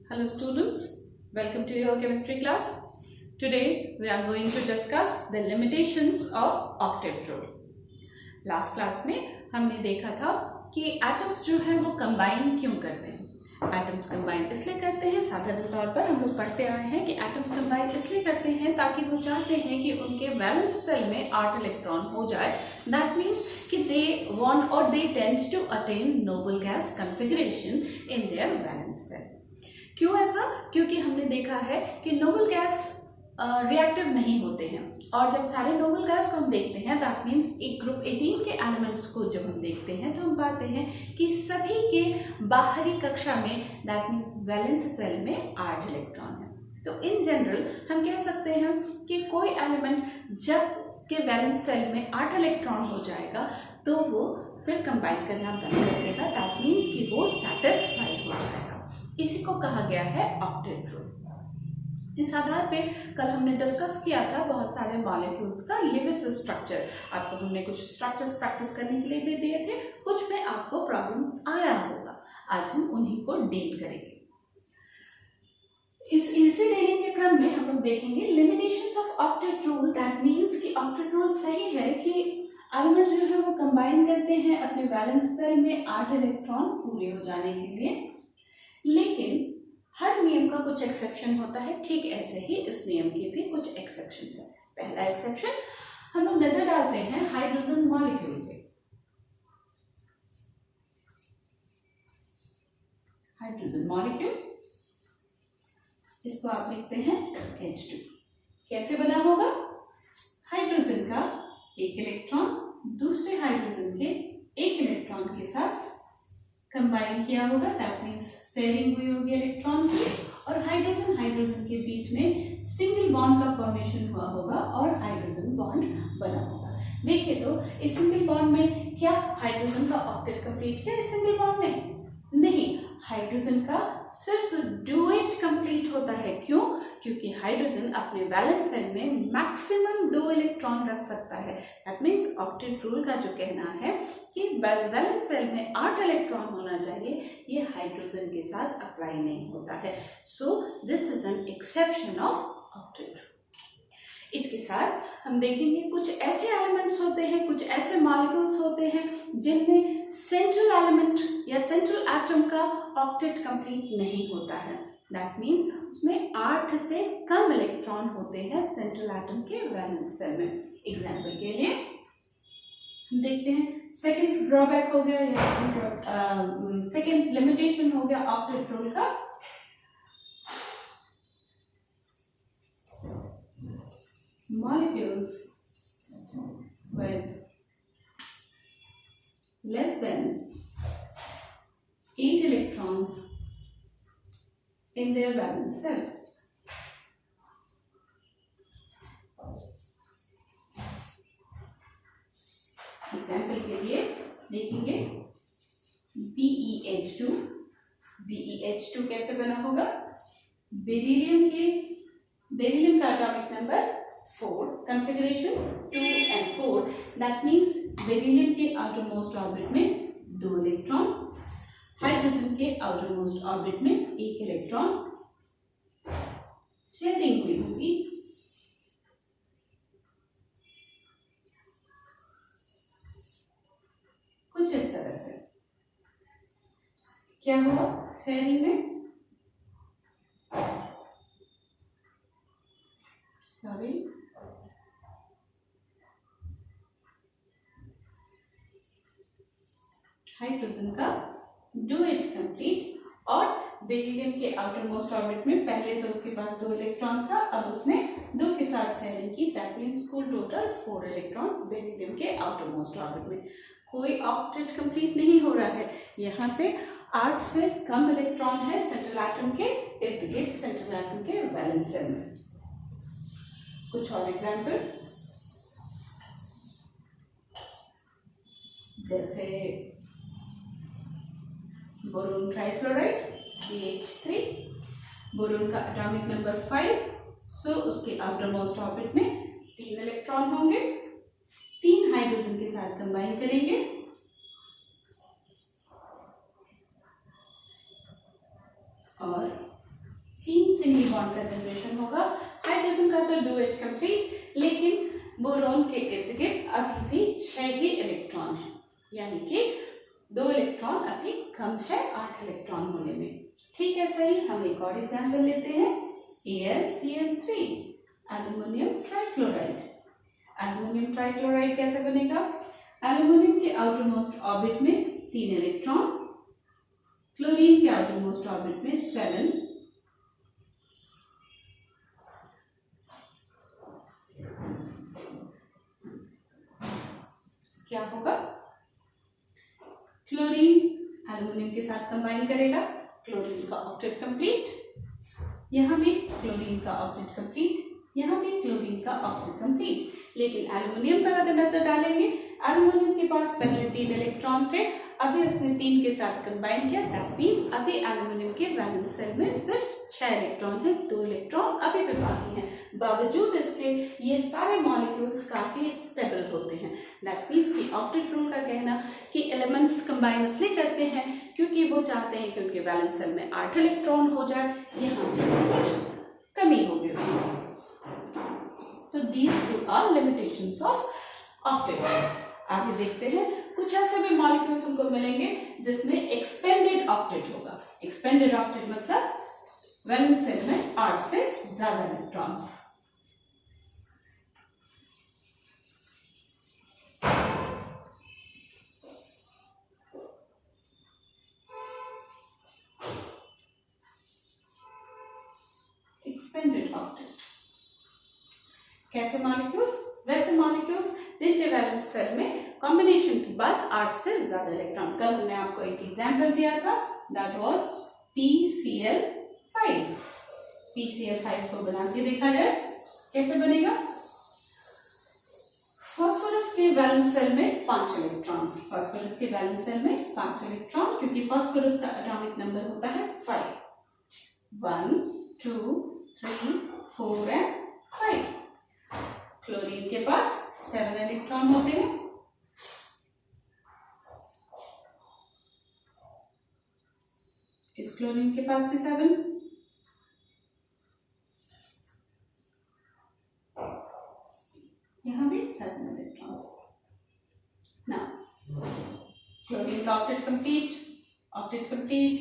Hello students, welcome to your chemistry class. Today we are going to discuss the limitations of octet rule. Last class में हमने देखा था कि atoms जो हैं वो कंबाइन क्यों करते हैं. एटम्स कंबाइन इसलिए करते हैं, साधारण तौर पर हम लोग पढ़ते आए हैं कि एटम्स कंबाइन इसलिए करते हैं ताकि वो चाहते हैं कि उनके वैलेंस सेल में 8 इलेक्ट्रॉन हो जाए. दैट मीन्स कि दे वांट और they tend to attain noble gas configuration in their valence shell. क्यों ऐसा? क्योंकि हमने देखा है कि नोबल गैस रिएक्टिव नहीं होते हैं, और जब सारे नोबल गैस को हम देखते हैं दैट मीन्स एक ग्रुप 18 के एलिमेंट्स को जब हम देखते हैं तो हम पाते हैं कि सभी के बाहरी कक्षा में दैट मीन्स वैलेंस सेल में 8 इलेक्ट्रॉन है. तो इन जनरल हम कह सकते हैं कि कोई एलिमेंट जब के वैलेंस सेल में 8 इलेक्ट्रॉन हो जाएगा तो वो फिर कंबाइन करना बंद कर देगा. दैट मीन्स कि वो सेटिस्फाइड हो जाएगा. इसी को कहा गया है ऑक्टेट रूल. इस आधार पे कल हमने डिस्कस किया था बहुत सारे मॉलिक्यूल्स का लिविस स्ट्रक्चर. आपको हमने कुछ स्ट्रक्चर्स प्रैक्टिस करने के लिए भी दिए थे, कुछ में आपको प्रॉब्लम आया होगा. आज हम उन्हीं को डील करेंगे. इसी डीलिंग के क्रम में हम लोग देखेंगे limitations of octet rule. That means कि ऑक्टेट रूल सही है कि एलिमेंट जो है वो कंबाइन करते हैं अपने वैलेंस सेल में 8 इलेक्ट्रॉन पूरे हो जाने के लिए, लेकिन हर नियम का कुछ एक्सेप्शन होता है. ठीक ऐसे ही इस नियम के भी कुछ एक्सेप्शंस हैं. पहला एक्सेप्शन हम लोग नजर डालते हैं हाइड्रोजन मॉलिक्यूल पे. हाइड्रोजन मॉलिक्यूल, इसको आप लिखते हैं H2. कैसे बना होगा? हाइड्रोजन का एक इलेक्ट्रॉन दूसरे हाइड्रोजन के एक इलेक्ट्रॉन के साथ कंबाइन किया होगा. दैट मीन्स शेयरिंग हुई होगी इलेक्ट्रॉन की, और हाइड्रोजन के बीच में सिंगल बॉन्ड का फॉर्मेशन हुआ होगा और हाइड्रोजन बॉन्ड बना होगा. देखिए तो इस सिंगल बॉन्ड में क्या हाइड्रोजन का ऑक्टेट कंप्लीट किया इस सिंगल बॉन्ड में? नहीं, हाइड्रोजन का सिर्फ डुएट कंप्लीट होता है. क्यों? क्योंकि हाइड्रोजन अपने वैलेंस सेल में मैक्सिमम 2 इलेक्ट्रॉन रख सकता है. दैट मीन्स ऑक्टेट रूल का जो कहना है कि वैलेंस सेल में 8 इलेक्ट्रॉन होना चाहिए, ये हाइड्रोजन के साथ अप्लाई नहीं होता है. So this is an exception of octet rule. इसके साथ हम देखेंगे कुछ ऐसे एलिमेंट्स होते हैं, कुछ ऐसे मॉलिक्यूल्स होते हैं जिनमें सेंट्रल एलिमेंट या सेंट्रल एटम का ऑक्टेट कंप्लीट नहीं होता है. दैट मीन्स उसमें 8 से कम इलेक्ट्रॉन होते हैं सेंट्रल एटम के वैलेंस सेल में. एग्जाम्पल के लिए हम देखते हैं सेकेंड ड्रॉबैक हो गया या सेकेंड लिमिटेशन हो गया ऑक्टेट रूल का. Molecules with less than 8 electrons in their valence cell. Example के लिए देखेंगे BeH2. BeH2 कैसे बना होगा? बेरिलियम का atomic number 4, configuration 2 and 4. That means beryllium के आउटर मोस्ट ऑर्बिट में 2 इलेक्ट्रॉन, हाइड्रोजन के आउटर मोस्ट ऑर्बिट में 1 इलेक्ट्रॉन शेयरिंग हुई होगी. कुछ इस तरह से क्या हुआ शेयरिंग में? हाइड्रोजन का डुएट कंप्लीट, और बेरिलियम के आउटर मोस्ट ऑर्बिट में पहले तो उसके पास 2 इलेक्ट्रॉन था, अब उसने 2 के साथ शेयरिंग की. दैट मीन्स कुल टोटल 4 इलेक्ट्रॉन्स बेरिलियम के आउटर मोस्ट ऑर्बिट में. कोई ऑक्टेट कंप्लीट नहीं हो रहा है. यहाँ पे 8 से कम इलेक्ट्रॉन है सेंट्रल एटम के इर्द गिर्द, सेंट्रल एटम के वैलेंस सेल में. कुछ और एग्जाम्पल जैसे बोरोन ट्राइफ्लोराइड BH3. बोरोन का एटॉमिक नंबर 5, सो उसके आउटर मोस्ट ऑर्बिट में 3 इलेक्ट्रॉन होंगे. 3 हाइड्रोजन के साथ कंबाइन करेंगे और सिंगल बॉन्ड का जनरेशन होगा। हाइड्रोजन का तो डुएट कंप्लीट, लेकिन बोरॉन के इर्द गिर्द अभी भी 6 ही इलेक्ट्रॉन है, यानी कि 2 इलेक्ट्रॉन अभी कम है 8 इलेक्ट्रॉन होने में। ठीक है, सही। हम एक और एग्जाम्पल लेते हैं, AlCl3 aluminium trichloride. Aluminium trichloride कैसे बनेगा? एल्यूमिनियम के आउटर मोस्ट ऑर्बिट में 3 इलेक्ट्रॉन, क्लोरीन के आउटर मोस्ट ऑर्बिट में 7, क्या होगा? क्लोरीन एल्यूमिनियम के साथ कंबाइन करेगा, क्लोरीन का ऑक्टेट कंप्लीट, यहां भी क्लोरीन का ऑक्टेट कंप्लीट, यहाँ भी क्लोरीन का ऑक्टेट कंप्लीट। लेकिन एल्यूमिनियम पर अगर नजर डालेंगे, एल्यूमिनियम के पास पहले 3 इलेक्ट्रॉन थे, अभी उसने 3 के साथ कंबाइन किया, दैट मींस अभी एल्यूमिनियम के वैलेंस शेल में सिर्फ 6 इलेक्ट्रॉन है, 2 इलेक्ट्रॉन अभी भी बाकी हैं। बावजूद इसके ये सारे मॉलिक्यूल्स काफी स्टेबल होते हैं। दैट मींस कि ऑक्टेट रूल का कहना कि एलिमेंट्स कंबाइन इसलिए करते हैं क्योंकि वो चाहते हैं कि उनके वैलेंस शेल में 8 इलेक्ट्रॉन हो जाए, यहाँ पे कुछ कमी होगी उसमें। तो these two are limitations of octet। आगे देखते हैं, कुछ ऐसे भी मॉलिक्यूल्स हमको मिलेंगे जिसमें एक्सपेंडेड ऑक्टेट होगा। एक्सपेंडेड ऑक्टेट मतलब वैलेंस शेल में 8 से ज्यादा इलेक्ट्रॉन्स। एक्सपेंडेड ऑक्टेट कैसे मॉलिक्यूल्स? वैसे मॉलिक्यूल्स जिनके वैलेंस शेल में कॉम्बिनेशन के बाद 8 से ज्यादा इलेक्ट्रॉन। कल हमने आपको एक एग्जांपल दिया था, दैट वाज PCl5। PCl5 को बना के देखा जाए कैसे बनेगा। फास्फोरस के वैलेंस शेल में 5 इलेक्ट्रॉन, फास्फोरस के वैलेंस शेल में 5 इलेक्ट्रॉन, क्योंकि फास्फोरस का एटॉमिक नंबर होता है 5। 1 2 3 4 एंड 5। क्लोरीन के पास 7 इलेक्ट्रॉन होते हैं, इस क्लोरीन के पास भी 7, यहां भी 7 इलेक्ट्रॉन्स। नाउ क्लोरीन का octet complete, octet complete,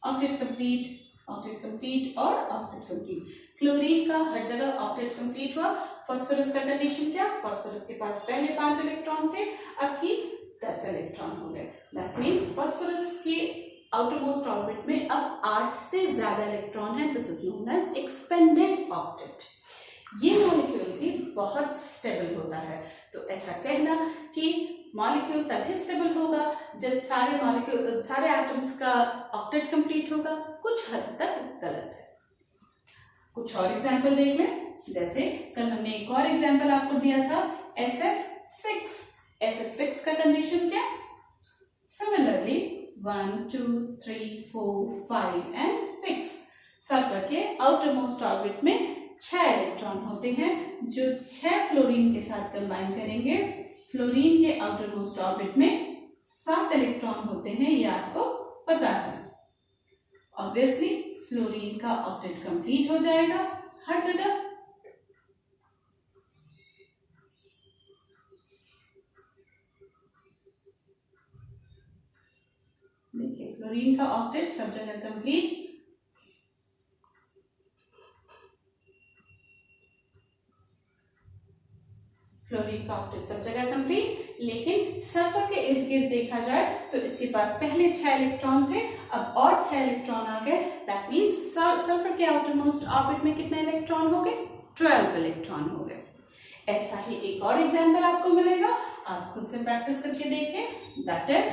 octet complete, octet complete और ऑक्टेट कंप्लीट। क्लोरीन का हर जगह ऑक्टेट कंप्लीट हुआ। फास्फोरस का कंडीशन क्या? फास्फोरस के पास पहले 5 इलेक्ट्रॉन थे, अब की 10 इलेक्ट्रॉन हो गए। दैट मींस फास्फोरस के आउटर मोस्ट ऑर्बिट में अब 8 से ज्यादा इलेक्ट्रॉन है। This is known as expanded octet. ये मॉलिक्यूल भी बहुत स्टेबल होता है। तो ऐसा कहना कि मॉलिक्यूल तभी स्टेबल होगा जब सारे एटम्स का ऑक्टेट कंप्लीट होगा, कुछ हद तक गलत है। कुछ और एग्जांपल देख लें। जैसे कल हमने एक और एग्जांपल आपको दिया था, SF6। SF6 का कंडीशन क्या? Similarly 1 2 3 4 5 and 6। सल्फर के आउटर मोस्ट ऑर्बिट में 6 इलेक्ट्रॉन होते हैं, जो 6 फ्लोरीन के साथ कंबाइन करेंगे। फ्लोरीन के आउटर मोस्ट ऑर्बिट में 7 इलेक्ट्रॉन होते हैं, ये आपको पता है। ऑब्वियसली फ्लोरीन का ऑक्टेट कंप्लीट हो जाएगा हर जगह। देखिए फ्लोरीन का ऑक्टेट सब जगह कंप्लीट। फ्लोरीन का ऑक्टेट सब जगह कंप्लीट, लेकिन सल्फर के इर्द गिर्द देखा जाए तो इसके पास पहले 6 इलेक्ट्रॉन थे, अब और 6 इलेक्ट्रॉन आ गए। दैट मींस सल्फर के आउटर मोस्ट ऑर्बिट में कितने इलेक्ट्रॉन हो गए? 12 इलेक्ट्रॉन हो गए। ऐसा ही एक और एग्जांपल आपको मिलेगा, आप खुद से प्रैक्टिस करके देखें। That is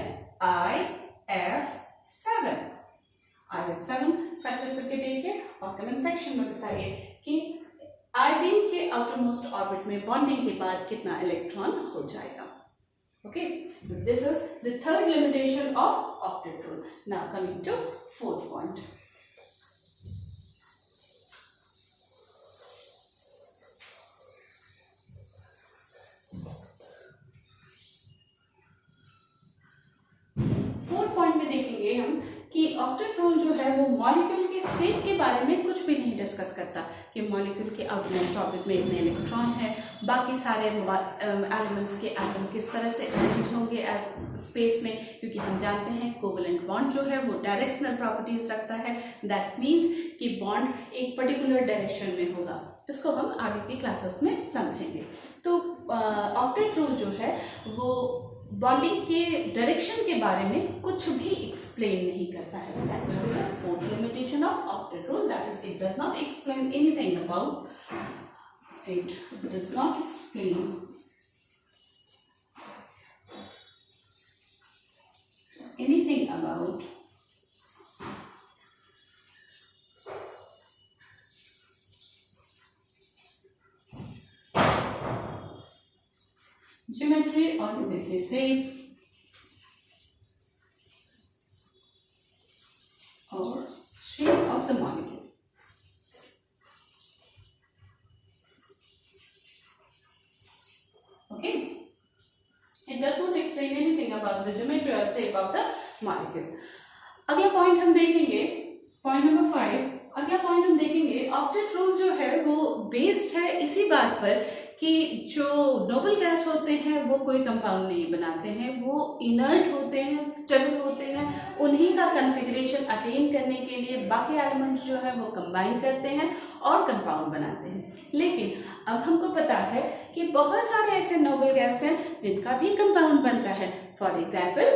IF7। IF7 practice करके देखिए और कमेंट सेक्शन में बताइए कि आयोडीन के आउटर मोस्ट ऑर्बिट में बॉन्डिंग के बाद कितना इलेक्ट्रॉन हो जाएगा। Okay, this is the third limitation of octet rule. Now coming to fourth point. Fourth point में देखेंगे हम कि ऑक्टेट रूल जो है वो मॉलिक्यूल के स्टेट के बारे में कुछ भी नहीं डिस्कस डिस्कस करता कि मॉलिक्यूल के आउटरमोस्ट ऑर्बिट में इतने इलेक्ट्रॉन है, बाकी सारे एलिमेंट्स के एटम किस तरह से अरेंज होंगे एज स्पेस में, क्योंकि हम जानते हैं कोवेलेंट बॉन्ड जो है वो डायरेक्शनल प्रॉपर्टीज रखता है। दैट मीन्स कि बॉन्ड एक पर्टिकुलर डायरेक्शन में होगा। इसको हम आगे की क्लासेस में समझेंगे। तो ऑक्टेट रूल जो है वो बॉन्डिंग के डायरेक्शन के बारे में कुछ भी एक्सप्लेन नहीं करता है। That is the fourth limitation of octet rule, that is it does not explain anything about it does not explain anything about geometry or basically say or shape of the molecule. Okay, it does not explain anything about the geometry or shape of the molecule. अगला point हम देखेंगे, point number 5। अगला point हम देखेंगे octet rule जो है वो based है इसी बात पर कि जो नोबल गैस होते हैं वो कोई कंपाउंड नहीं बनाते हैं, वो इनर्ट होते हैं, स्टेबल होते हैं। उन्हीं का कन्फिग्रेशन अटेन करने के लिए बाकी एलिमेंट्स जो है वो कंबाइन करते हैं और कंपाउंड बनाते हैं। लेकिन अब हमको पता है कि बहुत सारे ऐसे नोबल गैस हैं जिनका भी कंपाउंड बनता है। फॉर एग्जाम्पल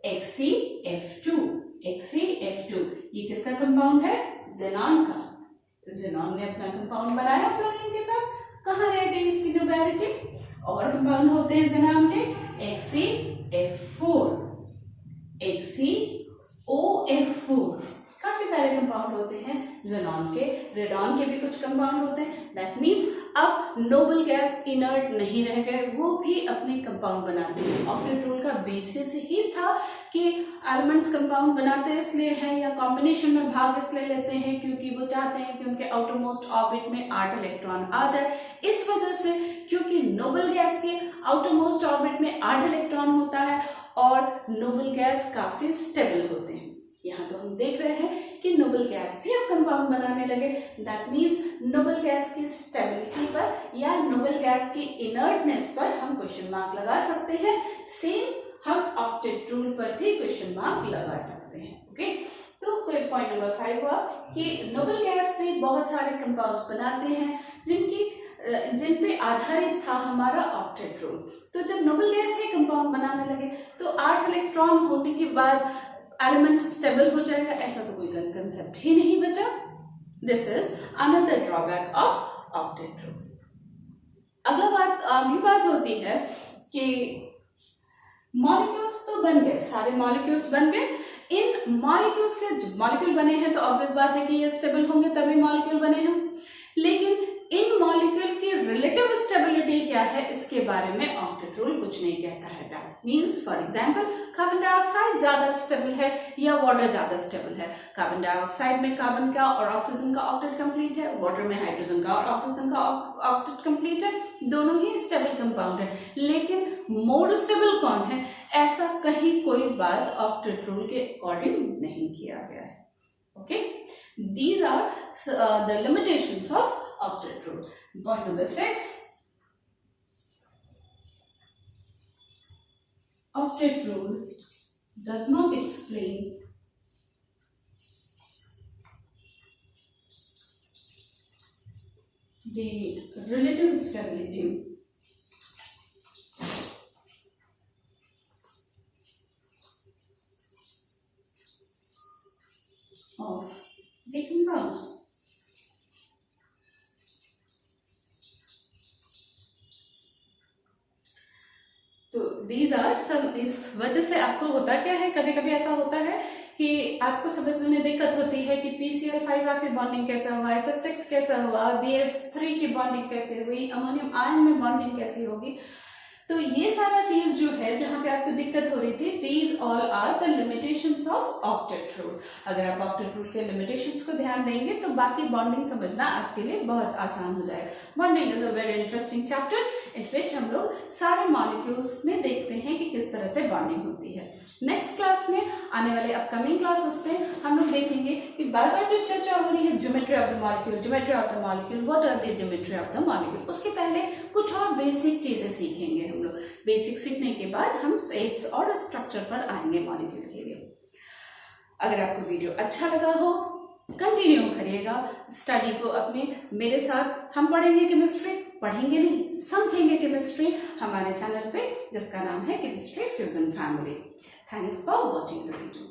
HCF2, HCF2 ये किसका कंपाउंड है? ज़ेनॉन का। तो ज़ेनॉन ने अपना कंपाउंड बनाया फ्लोरीन के साथ। कहाँ रह गई इसकी न्यूमेरिटी? और कंपाउंड होते हैं ज़ेनॉन के HCF4, HCOF4, काफी सारे कंपाउंड होते हैं ज़ेनॉन के। रेडॉन के भी कुछ कंपाउंड होते हैं। दैट मीन्स अब नोबल गैस इनर्ट नहीं रह गए, वो भी अपने कंपाउंड बनाते हैं। ऑक्टेट रूल का बेसिस ही था कि एलिमेंट्स कंपाउंड बनाते इसलिए हैं या कॉम्बिनेशन में भाग इसलिए लेते हैं क्योंकि वो चाहते हैं कि उनके आउटरमोस्ट ऑर्बिट में 8 इलेक्ट्रॉन आ जाए। इस वजह से क्योंकि नोबल गैस के आउटरमोस्ट ऑर्बिट में 8 इलेक्ट्रॉन होता है और नोबल गैस काफी स्टेबल होते हैं। यहाँ तो हम देख रहे हैं कि नोबल गैस भी अब कंपाउंड बनाने लगे। दैट मीन्स नोबल गैस की स्टेबिलिटी पर या नोबल गैस की इनर्टनेस पर हम क्वेश्चन मार्क लगा सकते हैं। सेम हम ऑक्टेट रूल पर भी क्वेश्चन मार्क लगा सकते हैं। ओके, तो पॉइंट नंबर 5 हुआ कि नोबल गैस में बहुत सारे कंपाउंड्स बनाते हैं जिन पे आधारित था हमारा ऑक्टेट रूल। तो जब नोबल गैस के कंपाउंड बनाने लगे तो 8 इलेक्ट्रॉन होने के बाद एलिमेंट स्टेबल हो जाएगा, ऐसा तो कोई कंसेप्ट ही नहीं बचा। This is another drawback of octet rule. अगली बात होती है कि मॉलिक्यूल्स तो बन गए, सारे मॉलिक्यूल्स बन गए। इन मॉलिक्यूल्स के जब मॉलिक्यूल बने हैं तो ऑब्वियस बात है कि ये स्टेबल होंगे तभी मॉलिक्यूल बने हैं। लेकिन इन मॉलिक्यूल की रिलेटिव स्टेबिलिटी क्या है इसके बारे में ऑक्टेट रूल कुछ नहीं कहता है। That means for example carbon dioxide ज्यादा स्टेबल है या वाटर ज्यादा स्टेबल है। कार्बन डाइऑक्साइड में कार्बन का और ऑक्सीजन का ऑक्टेट कंप्लीट है, वाटर में हाइड्रोजन का और ऑक्सीजन का ऑक्टेट कंप्लीट है। दोनों ही स्टेबल कंपाउंड है, लेकिन मोर स्टेबल कौन है ऐसा कहीं कोई बात ऑक्टेट रूल के अकॉर्डिंग नहीं किया गया है। Okay, these are the limitations of octet rule. Point number 6, octet rule does not explain the relative stability of the compounds. तो दीज आर सम, इस वजह से आपको होता क्या है, कभी कभी ऐसा होता है कि आपको समझने में दिक्कत होती है कि PCl5 की बॉन्डिंग कैसा हुआ, SF6 कैसा हुआ, BF3 की बॉन्डिंग कैसे हुई, अमोनियम आयन में बॉन्डिंग कैसी होगी। तो ये सारा चीज जो है जहां पे आपको दिक्कत हो रही थी, these all are the limitations of octet rule. अगर आप ऑक्टेट रूल के लिमिटेशंस को ध्यान देंगे तो बाकी बॉन्डिंग समझना आपके लिए बहुत आसान हो जाएगा। Bonding is a very interesting chapter in which हम लोग सारे मॉलिक्यूल्स में देखते हैं कि किस तरह से बॉन्डिंग होती है। नेक्स्ट क्लास में, आने वाले अपकमिंग क्लासेस में हम लोग देखेंगे कि बार बार जो चर्चा हो रही है geometry of the molecule, geometry of the molecule, what are the geometry of the molecule, उसके पहले कुछ और बेसिक चीजें सीखेंगे हम लोग। बेसिक सीखने के बाद हम शेप्स और स्ट्रक्चर पर आएंगे मॉलिक्यूल के लिए। अगर आपको वीडियो अच्छा लगा हो, कंटिन्यू करिएगा स्टडी को अपने मेरे साथ। हम पढ़ेंगे केमिस्ट्री, पढ़ेंगे नहीं समझेंगे केमिस्ट्री हमारे चैनल पे जिसका नाम है chemistry fusion family. Thanks for watching the video.